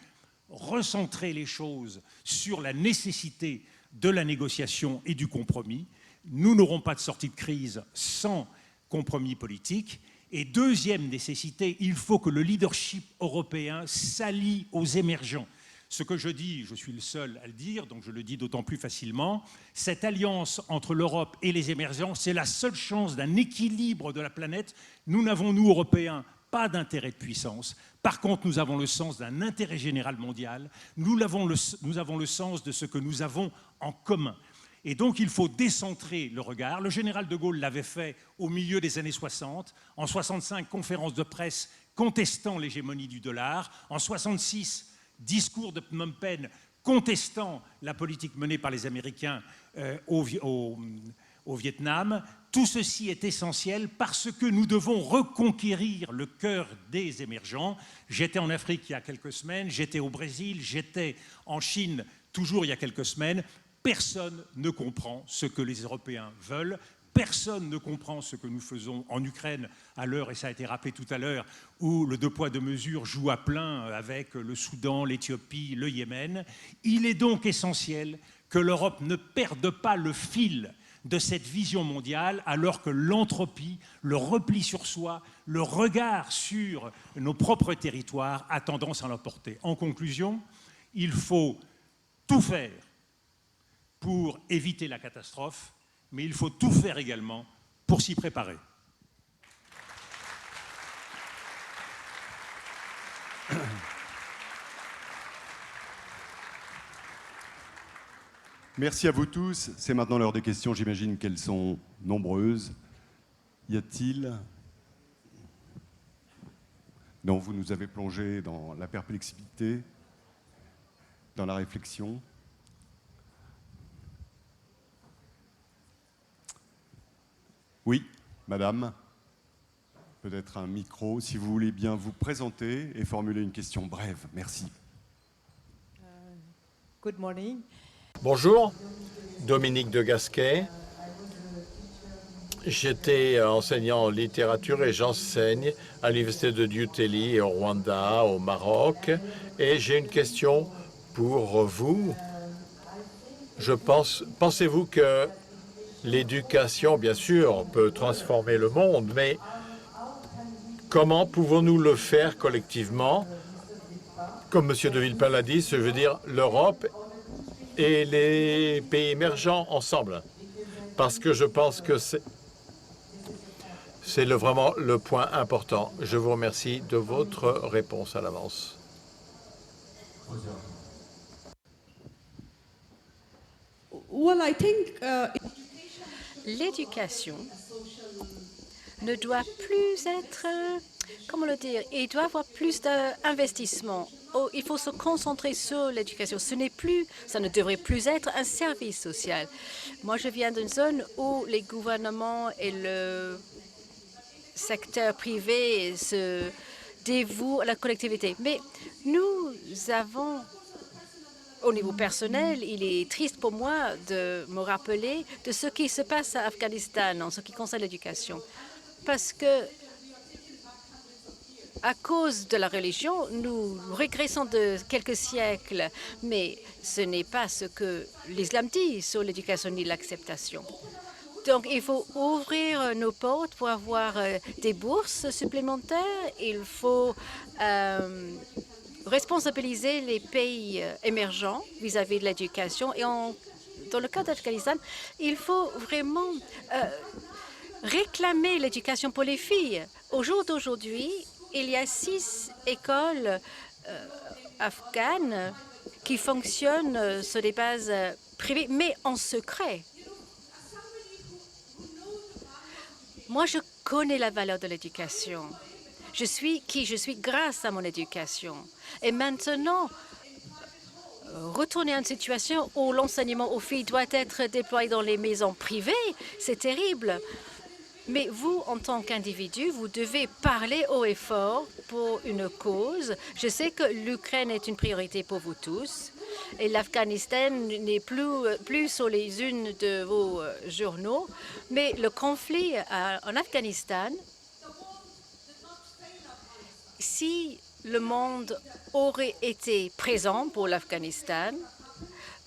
recentrer les choses sur la nécessité de la négociation et du compromis. Nous n'aurons pas de sortie de crise sans compromis politique. Et deuxième nécessité, il faut que le leadership européen s'allie aux émergents. Ce que je dis, je suis le seul à le dire, donc je le dis d'autant plus facilement, cette alliance entre l'Europe et les émergents, c'est la seule chance d'un équilibre de la planète. Nous n'avons, nous, Européens, pas d'intérêt de puissance. Par contre, nous avons le sens d'un intérêt général mondial. Nous avons le sens de ce que nous avons en commun. Et donc, il faut décentrer le regard. Le général de Gaulle l'avait fait au milieu des années 60. En 65, conférence de presse contestant l'hégémonie du dollar. En 66, discours de Phnom Penh contestant la politique menée par les Américains au Vietnam. Tout ceci est essentiel parce que nous devons reconquérir le cœur des émergents. J'étais en Afrique il y a quelques semaines, j'étais au Brésil, j'étais en Chine toujours il y a quelques semaines. Personne ne comprend ce que les Européens veulent. Personne ne comprend ce que nous faisons en Ukraine à l'heure, et ça a été rappelé tout à l'heure, où le deux poids deux mesures joue à plein avec le Soudan, l'Éthiopie, le Yémen. Il est donc essentiel que l'Europe ne perde pas le fil de cette vision mondiale, alors que l'entropie, le repli sur soi, le regard sur nos propres territoires a tendance à l'emporter. En conclusion, il faut tout faire pour éviter la catastrophe, mais il faut tout faire également pour s'y préparer. Merci à vous tous. C'est maintenant l'heure des questions. J'imagine qu'elles sont nombreuses. Y a-t-il... Non, vous nous avez plongé dans la perplexité, dans la réflexion. Oui, madame. peut-être un micro, si vous voulez bien vous présenter et formuler une question brève. Merci. Good morning. Bonjour, Dominique de Gasquet. J'étais enseignant en littérature et j'enseigne à l'université de New Delhi au Rwanda, au Maroc. Et j'ai une question pour vous. Pensez-vous que l'éducation, bien sûr, peut transformer le monde, mais comment pouvons-nous le faire collectivement? Comme M. de Villepin l'a dit, je veux dire l'Europe et les pays émergents ensemble. Parce que je pense que c'est vraiment le point important. Je vous remercie de votre réponse à l'avance. Well, I think L'éducation ne doit plus être, comment le dire, il doit avoir plus d'investissement. Oh, il faut se concentrer sur l'éducation. Ça ne devrait plus être un service social. Moi, je viens d'une zone où les gouvernements et le secteur privé se dévouent à la collectivité. Mais nous avons, au niveau personnel, il est triste pour moi de me rappeler de ce qui se passe à Afghanistan en ce qui concerne l'éducation. Parce que, à cause de la religion, nous régressons de quelques siècles, mais ce n'est pas ce que l'islam dit sur l'éducation ni l'acceptation. Donc, il faut ouvrir nos portes pour avoir des bourses supplémentaires. Il faut responsabiliser les pays émergents vis-à-vis de l'éducation. Et dans le cas d'Afghanistan, il faut vraiment réclamer l'éducation pour les filles. Au jour d'aujourd'hui, il y a 6 écoles afghanes qui fonctionnent sur des bases privées, mais en secret. Moi, je connais la valeur de l'éducation. Je suis qui je suis grâce à mon éducation. Et maintenant, retourner à une situation où l'enseignement aux filles doit être déployé dans les maisons privées, c'est terrible. Mais vous, en tant qu'individu, vous devez parler haut et fort pour une cause. Je sais que l'Ukraine est une priorité pour vous tous. Et l'Afghanistan n'est plus sur les unes de vos journaux. Mais le conflit en Afghanistan, si le monde aurait été présent pour l'Afghanistan,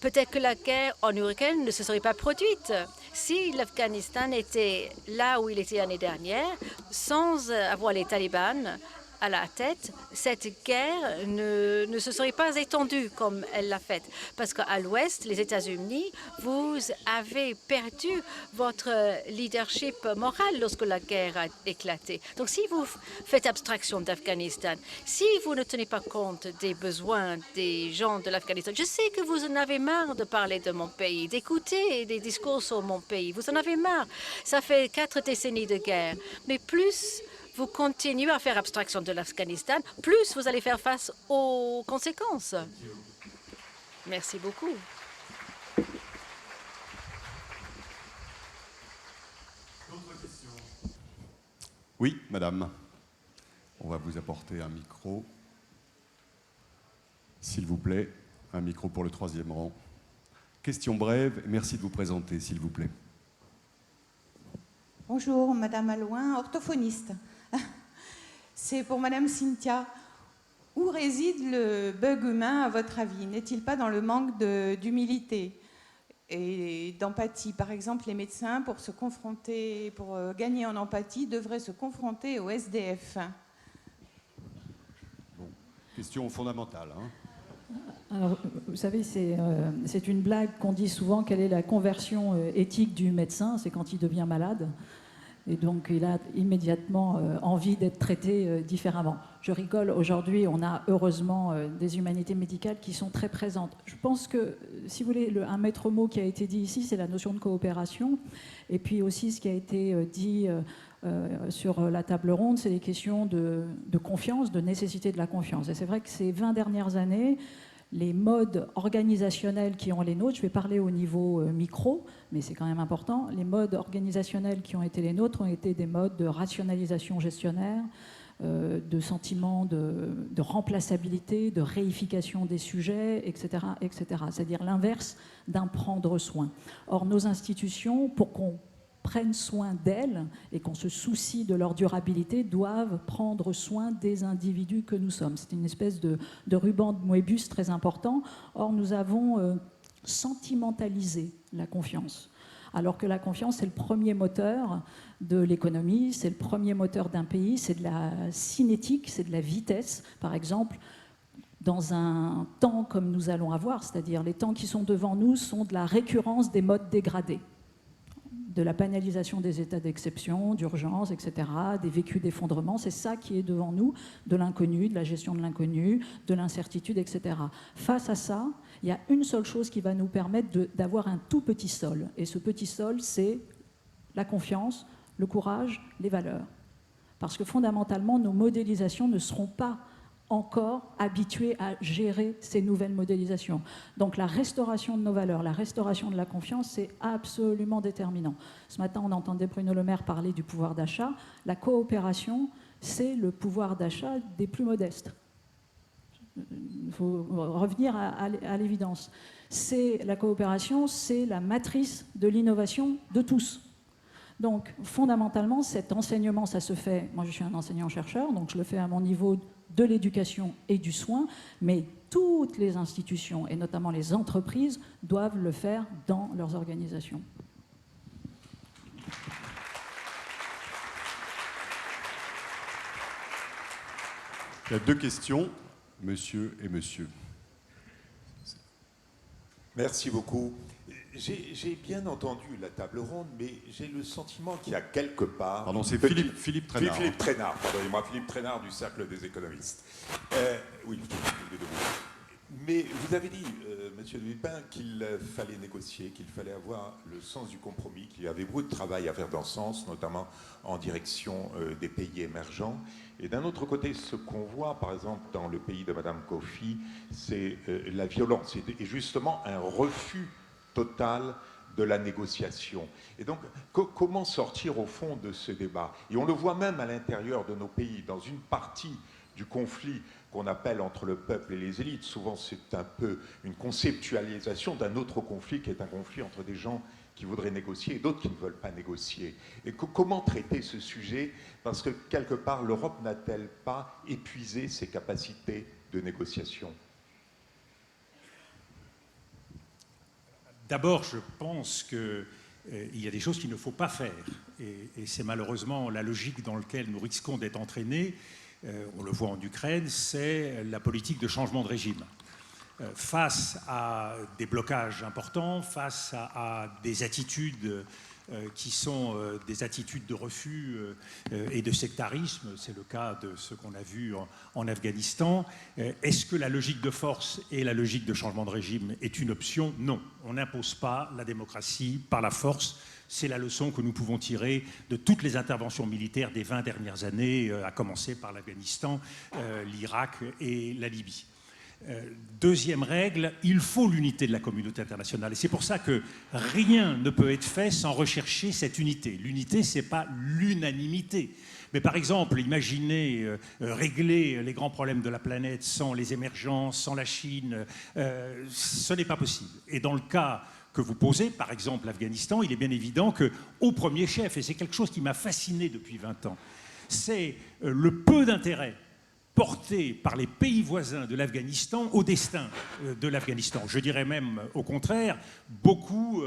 peut-être que la guerre en Ukraine ne se serait pas produite. Si l'Afghanistan était là où il était l'année dernière, sans avoir les talibans à la tête, cette guerre ne se serait pas étendue comme elle l'a faite. Parce qu'à l'ouest, les États-Unis, vous avez perdu votre leadership moral lorsque la guerre a éclaté. Donc si vous faites abstraction d'Afghanistan, si vous ne tenez pas compte des besoins des gens de l'Afghanistan, je sais que vous en avez marre de parler de mon pays, d'écouter des discours sur mon pays. Vous en avez marre. Ça fait 4 décennies de guerre. Mais plus vous continuez à faire abstraction de l'Afghanistan, plus vous allez faire face aux conséquences. Merci beaucoup. D'autres questions? Oui, madame. On va vous apporter un micro. S'il vous plaît, un micro pour le 3e rang. Question brève, merci de vous présenter, s'il vous plaît. Bonjour, Madame Allouin, orthophoniste. C'est pour Madame Cynthia. Où réside le bug humain, à votre avis? N'est-il pas dans le manque d'humilité et d'empathie? Par exemple, les médecins, pour gagner en empathie, devraient se confronter au SDF. Bon, question fondamentale. Alors, vous savez, c'est une blague qu'on dit souvent. Quelle est la conversion éthique du médecin? C'est quand il devient malade. Et donc, il a immédiatement envie d'être traité différemment. Je rigole, aujourd'hui, on a heureusement des humanités médicales qui sont très présentes. Je pense que, si vous voulez, un maître mot qui a été dit ici, c'est la notion de coopération. Et puis aussi, ce qui a été dit sur la table ronde, c'est les questions de confiance, de nécessité de la confiance. Et c'est vrai que ces 20 dernières années, les modes organisationnels qui ont les nôtres, je vais parler au niveau micro, mais c'est quand même important, les modes organisationnels qui ont été les nôtres ont été des modes de rationalisation gestionnaire, de sentiment de remplaçabilité, de réification des sujets, etc., etc. C'est-à-dire l'inverse d'un prendre soin. Or, nos institutions, pour qu'on prenne soin d'elles et qu'on se soucie de leur durabilité, doivent prendre soin des individus que nous sommes. C'est une espèce de ruban de Moebius très important. Or, nous avons sentimentalisé la confiance. Alors que la confiance, c'est le premier moteur de l'économie, c'est le premier moteur d'un pays, c'est de la cinétique, c'est de la vitesse. Par exemple, dans un temps comme nous allons avoir, c'est-à-dire les temps qui sont devant nous sont de la récurrence des modes dégradés, de la banalisation des états d'exception, d'urgence, etc., des vécus d'effondrement. C'est ça qui est devant nous, de l'inconnu, de la gestion de l'inconnu, de l'incertitude, etc. Face à ça, il y a une seule chose qui va nous permettre d'avoir un tout petit sol. Et ce petit sol, c'est la confiance, le courage, les valeurs. Parce que fondamentalement, nos modélisations ne seront pas encore habitués à gérer ces nouvelles modélisations. Donc la restauration de nos valeurs, la restauration de la confiance, c'est absolument déterminant. Ce matin, on entendait Bruno Le Maire parler du pouvoir d'achat. La coopération, c'est le pouvoir d'achat des plus modestes. Il faut revenir à l'évidence. La coopération, c'est la matrice de l'innovation de tous. Donc, fondamentalement, cet enseignement, ça se fait... Moi, je suis un enseignant-chercheur, donc je le fais à mon niveau de l'éducation et du soin, mais toutes les institutions, et notamment les entreprises, doivent le faire dans leurs organisations. Il y a deux questions, monsieur et monsieur. Merci beaucoup. J'ai bien entendu la table ronde, mais j'ai le sentiment qu'il y a quelque part... Pardon, c'est Philippe Trainard. Philippe Trainard, pardonnez-moi, Philippe Trainard du Cercle des économistes. Oui, mais vous avez dit, monsieur de Villepin, qu'il fallait négocier, qu'il fallait avoir le sens du compromis, qu'il y avait beaucoup de travail à faire dans ce sens, notamment en direction des pays émergents. Et d'un autre côté, ce qu'on voit, par exemple, dans le pays de Madame Kofi, c'est la violence et justement un refus total de la négociation. Et donc, comment sortir au fond de ce débat? Et on le voit même à l'intérieur de nos pays, dans une partie du conflit qu'on appelle entre le peuple et les élites. Souvent, c'est un peu une conceptualisation d'un autre conflit qui est un conflit entre des gens qui voudraient négocier et d'autres qui ne veulent pas négocier. Et comment traiter ce sujet? Parce que, quelque part, l'Europe n'a-t-elle pas épuisé ses capacités de négociation? D'abord, je pense qu'il y a des choses qu'il ne faut pas faire. Et c'est malheureusement la logique dans laquelle nous risquons d'être entraînés. On le voit en Ukraine, c'est la politique de changement de régime. Face à des blocages importants, face à des attitudes qui sont des attitudes de refus et de sectarisme, c'est le cas de ce qu'on a vu en Afghanistan. Est-ce que la logique de force et la logique de changement de régime est une option? Non, on n'impose pas la démocratie par la force. C'est la leçon que nous pouvons tirer de toutes les interventions militaires des 20 dernières années, à commencer par l'Afghanistan, l'Irak et la Libye. Deuxième règle, il faut l'unité de la communauté internationale. Et c'est pour ça que rien ne peut être fait sans rechercher cette unité. L'unité, ce n'est pas l'unanimité. Mais par exemple, imaginez régler les grands problèmes de la planète sans les émergences, sans la Chine, ce n'est pas possible. Et dans le cas que vous posez, par exemple l'Afghanistan, il est bien évident qu'au premier chef, et c'est quelque chose qui m'a fasciné depuis 20 ans, c'est le peu d'intérêt porté par les pays voisins de l'Afghanistan au destin de l'Afghanistan. Je dirais même au contraire, beaucoup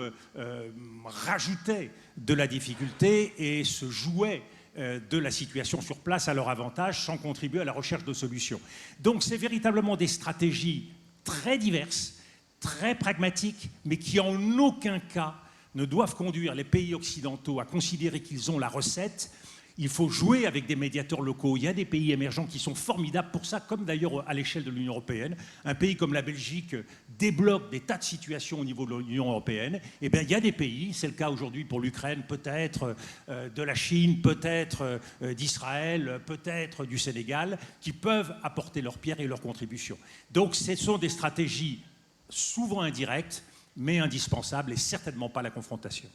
rajoutaient de la difficulté et se jouaient de la situation sur place à leur avantage sans contribuer à la recherche de solutions. Donc c'est véritablement des stratégies très diverses, très pragmatiques, mais qui en aucun cas ne doivent conduire les pays occidentaux à considérer qu'ils ont la recette. Il faut jouer avec des médiateurs locaux. Il y a des pays émergents qui sont formidables pour ça, comme d'ailleurs à l'échelle de l'Union européenne. Un pays comme la Belgique débloque des tas de situations au niveau de l'Union européenne. Eh bien, il y a des pays, c'est le cas aujourd'hui pour l'Ukraine, peut-être de la Chine, peut-être d'Israël, peut-être du Sénégal, qui peuvent apporter leur pierre et leur contribution. Donc, ce sont des stratégies souvent indirectes, mais indispensables, et certainement pas la confrontation.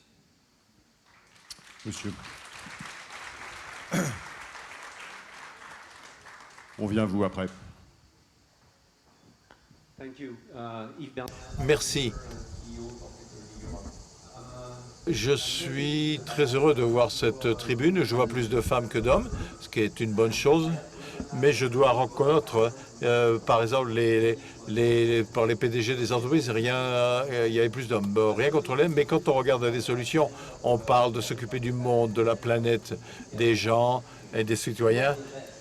Monsieur. On vient à vous après. Merci. Je suis très heureux de voir cette tribune. Je vois plus de femmes que d'hommes, ce qui est une bonne chose. Mais je dois reconnaître, par exemple, par les PDG des entreprises, il y avait plus d'hommes. Rien contre les, mais quand on regarde les solutions, on parle de s'occuper du monde, de la planète, des gens et des citoyens.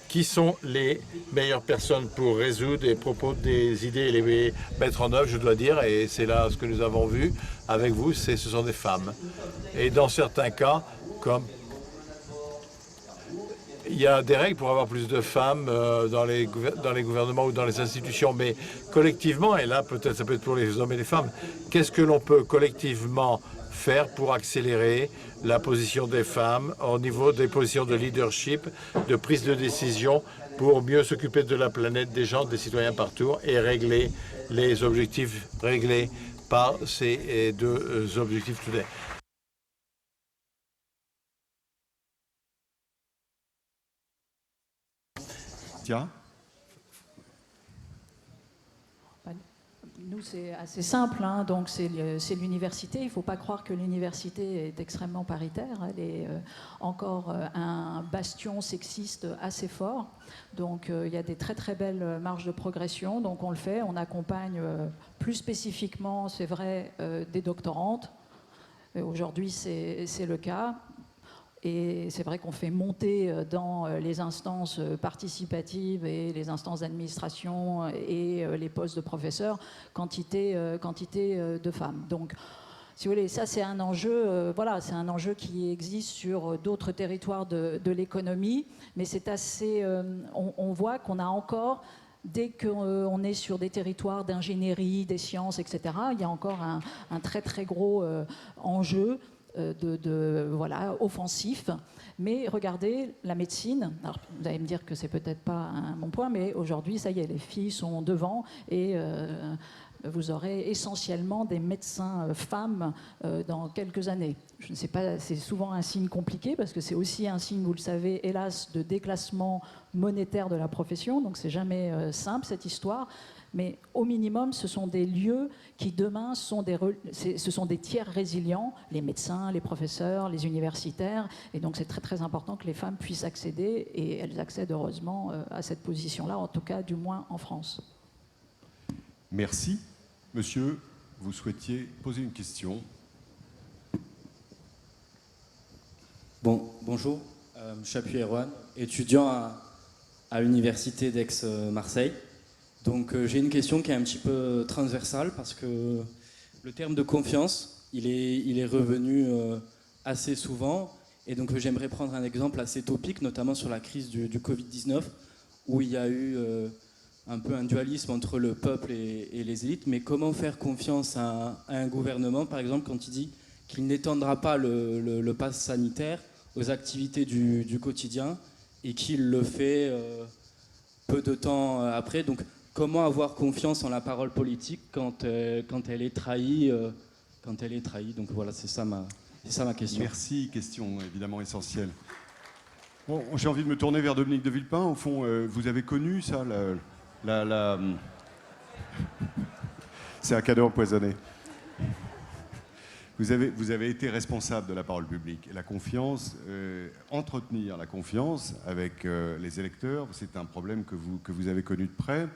Qui sont les meilleures personnes pour résoudre et proposer des idées et les mettre en œuvre, je dois dire, et c'est là ce que nous avons vu avec vous, ce sont des femmes. Et dans certains cas, comme il y a des règles pour avoir plus de femmes dans les gouvernements ou dans les institutions, mais collectivement, et là peut-être ça peut être pour les hommes et les femmes, qu'est-ce que l'on peut collectivement faire pour accélérer la position des femmes au niveau des positions de leadership, de prise de décision, pour mieux s'occuper de la planète, des gens, des citoyens partout, et régler les objectifs réglés par ces deux objectifs tout à l'heure. Tiens. Nous, c'est assez simple, hein, donc c'est l'université. Il ne faut pas croire que l'université est extrêmement paritaire. Elle est encore un bastion sexiste assez fort. Donc il y a des très très belles marges de progression. Donc on le fait, on accompagne plus spécifiquement, c'est vrai, des doctorantes. Aujourd'hui, c'est le cas. Et c'est vrai qu'on fait monter dans les instances participatives et les instances d'administration et les postes de professeurs quantité de femmes. Donc, si vous voulez, ça c'est un enjeu, voilà, c'est un enjeu qui existe sur d'autres territoires de l'économie, mais c'est assez, on voit qu'on a encore, dès qu'on est sur des territoires d'ingénierie, des sciences, etc., il y a encore un très très gros enjeu voilà, offensif. Mais regardez, la médecine, alors vous allez me dire que c'est peut-être pas un bon point, mais aujourd'hui, ça y est, les filles sont devant et vous aurez essentiellement des médecins femmes dans quelques années. Je ne sais pas, c'est souvent un signe compliqué parce que c'est aussi un signe, vous le savez, hélas, de déclassement monétaire de la profession, donc c'est jamais simple cette histoire. Mais au minimum, ce sont des lieux qui demain ce sont des tiers résilients, les médecins, les professeurs, les universitaires. Et donc c'est très très important que les femmes puissent accéder, et elles accèdent heureusement à cette position-là, en tout cas du moins en France. Merci. Monsieur, vous souhaitiez poser une question? Bonjour, je suis Erwan, étudiant à l'université d'Aix-Marseille. Donc j'ai une question qui est un petit peu transversale parce que le terme de confiance, il est revenu assez souvent, et donc j'aimerais prendre un exemple assez topique, notamment sur la crise du Covid-19, où il y a eu un peu un dualisme entre le peuple et les élites. Mais comment faire confiance à un gouvernement, par exemple, quand il dit qu'il n'étendra pas le pass sanitaire aux activités du quotidien et qu'il le fait peu de temps après. Donc comment avoir confiance en la parole politique quand elle est trahie Donc voilà, c'est ça ma question. Merci, question évidemment essentielle. Bon, j'ai envie de me tourner vers Dominique de Villepin. Au fond, vous avez connu ça, c'est un cadeau empoisonné. Vous avez été responsable de la parole publique. Et la confiance, entretenir la confiance avec les électeurs, c'est un problème que vous avez connu de près.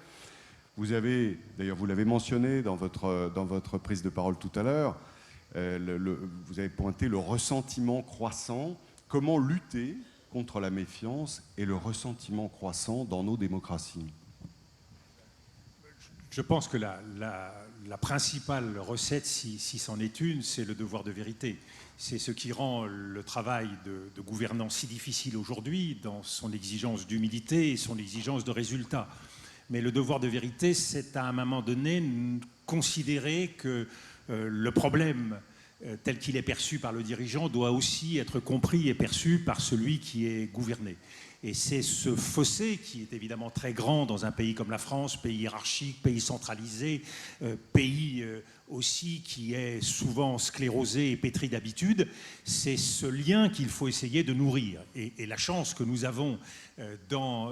Vous avez, d'ailleurs, vous l'avez mentionné dans votre prise de parole tout à l'heure, vous avez pointé le ressentiment croissant. Comment lutter contre la méfiance et le ressentiment croissant dans nos démocraties? Je pense que la principale recette, si c'en est une, c'est le devoir de vérité. C'est ce qui rend le travail de gouvernance si difficile aujourd'hui dans son exigence d'humilité et son exigence de résultat. Mais le devoir de vérité, c'est à un moment donné considérer que le problème tel qu'il est perçu par le dirigeant doit aussi être compris et perçu par celui qui est gouverné. Et c'est ce fossé qui est évidemment très grand dans un pays comme la France, pays hiérarchique, pays centralisé, pays aussi qui est souvent sclérosé et pétri d'habitudes. C'est ce lien qu'il faut essayer de nourrir. Et la chance que nous avons dans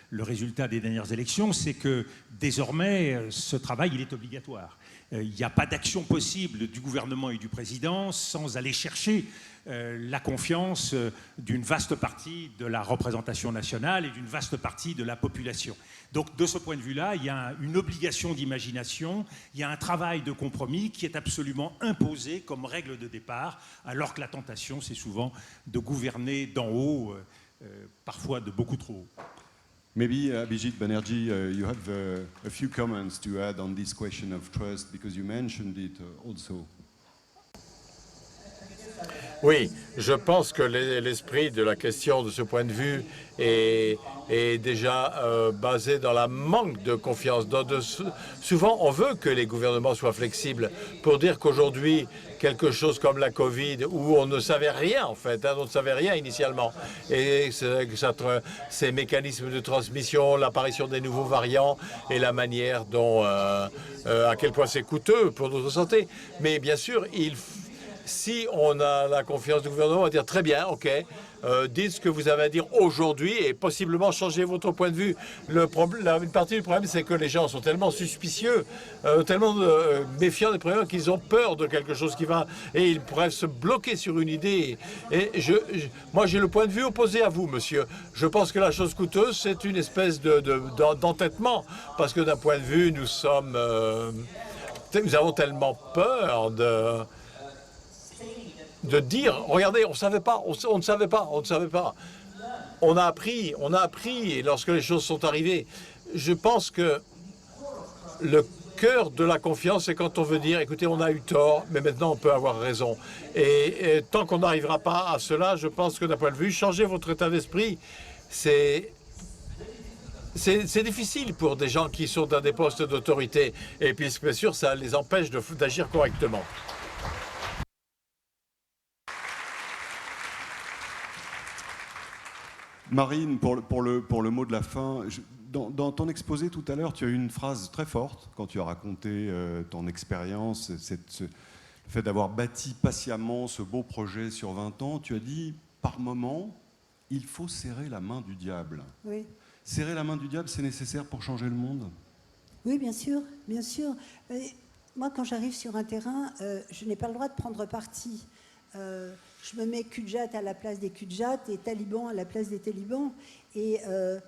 le résultat des dernières élections, c'est que désormais, ce travail, il est obligatoire. Il n'y a pas d'action possible du gouvernement et du président sans aller chercher la confiance d'une vaste partie de la représentation nationale et d'une vaste partie de la population. Donc de ce point de vue-là, il y a une obligation d'imagination, il y a un travail de compromis qui est absolument imposé comme règle de départ, alors que la tentation, c'est souvent de gouverner d'en haut, parfois de beaucoup trop haut. Maybe, Abhijit Banerjee, you have a few comments to add on this question of trust, because you mentioned it also. Oui, je pense que l'esprit de la question de ce point de vue est déjà basé dans la manque de confiance. Souvent, on veut que les gouvernements soient flexibles pour dire qu'aujourd'hui, quelque chose comme la Covid, où on ne savait rien en fait, on ne savait rien initialement, et ces mécanismes de transmission, l'apparition des nouveaux variants et la manière dont, à quel point c'est coûteux pour notre santé. Mais bien sûr, si on a la confiance du gouvernement, on va dire très bien, ok, dites ce que vous avez à dire aujourd'hui et possiblement changer votre point de vue. Une partie du problème, c'est que les gens sont tellement suspicieux, tellement méfiants des problèmes qu'ils ont peur de quelque chose qui va... Et ils pourraient se bloquer sur une idée. Et moi, j'ai le point de vue opposé à vous, monsieur. Je pense que la chose coûteuse, c'est une espèce d'entêtement. Parce que d'un point de vue, nous avons tellement peur de dire, regardez, on ne savait pas, on ne savait pas. On a appris lorsque les choses sont arrivées. Je pense que le cœur de la confiance, c'est quand on veut dire, écoutez, on a eu tort, mais maintenant on peut avoir raison. Et tant qu'on n'arrivera pas à cela, je pense que d'un point de vue, changer votre état d'esprit, c'est difficile pour des gens qui sont dans des postes d'autorité. Et puis, bien sûr, ça les empêche d'agir correctement. Marine, pour le mot de la fin, dans ton exposé tout à l'heure, tu as eu une phrase très forte quand tu as raconté ton expérience, le fait d'avoir bâti patiemment ce beau projet sur 20 ans. Tu as dit, par moment, il faut serrer la main du diable. Oui. Serrer la main du diable, c'est nécessaire pour changer le monde? Oui, bien sûr, bien sûr. Moi, quand j'arrive sur un terrain, je n'ai pas le droit de prendre parti. Je me mets Kudjat à la place des Kudjat et talibans à la place des talibans. Et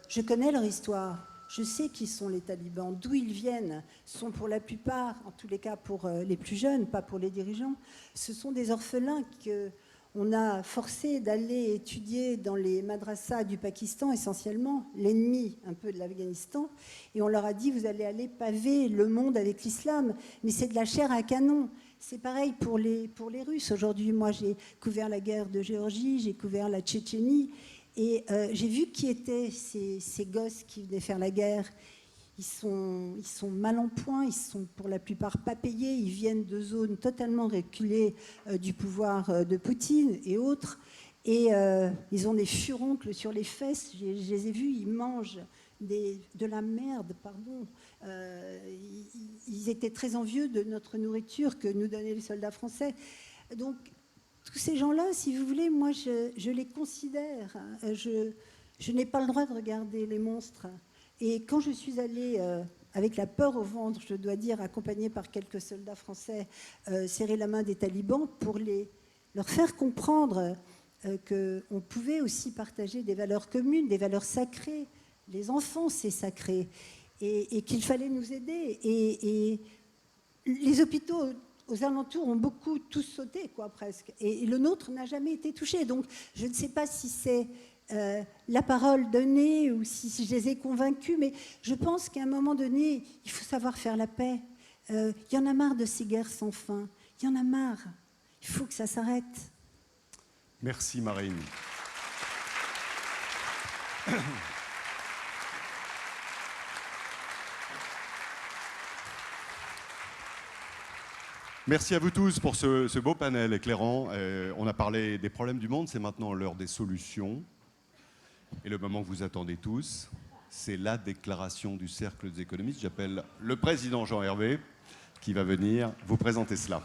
je connais leur histoire. Je sais qui sont les talibans, d'où ils viennent. Ce sont pour la plupart, en tous les cas pour les plus jeunes, pas pour les dirigeants, ce sont des orphelins qu'on a forcés d'aller étudier dans les madrassas du Pakistan, essentiellement, l'ennemi un peu de l'Afghanistan. Et on leur a dit, vous allez aller paver le monde avec l'islam. Mais c'est de la chair à canon. C'est pareil pour les Russes. Aujourd'hui, moi, j'ai couvert la guerre de Géorgie, j'ai couvert la Tchétchénie, et j'ai vu qui étaient ces gosses qui venaient faire la guerre. Ils sont mal en point, ils sont pour la plupart pas payés, ils viennent de zones totalement reculées du pouvoir de Poutine et autres, et ils ont des furoncles sur les fesses. Je les ai vus, ils mangent de la merde, pardon. Ils étaient très envieux de notre nourriture que nous donnaient les soldats français. Donc, tous ces gens-là, si vous voulez, moi, je les considère. Je n'ai pas le droit de regarder les monstres. Et quand je suis allée, avec la peur au ventre, je dois dire, accompagnée par quelques soldats français, serrer la main des talibans pour leur faire comprendre qu'on pouvait aussi partager des valeurs communes, des valeurs sacrées. Les enfants, c'est sacré. Et qu'il fallait nous aider. Et les hôpitaux aux alentours ont beaucoup tous sauté, quoi, presque. Et le nôtre n'a jamais été touché. Donc, je ne sais pas si c'est la parole donnée ou si je les ai convaincus, mais je pense qu'à un moment donné, il faut savoir faire la paix. Il y en a marre de ces guerres sans fin. Il y en a marre. Il faut que ça s'arrête. Merci Marine. Merci à vous tous pour ce beau panel éclairant. On a parlé des problèmes du monde, c'est maintenant l'heure des solutions. Et le moment que vous attendez tous, c'est la déclaration du Cercle des économistes. J'appelle le président Jean Hervé qui va venir vous présenter cela.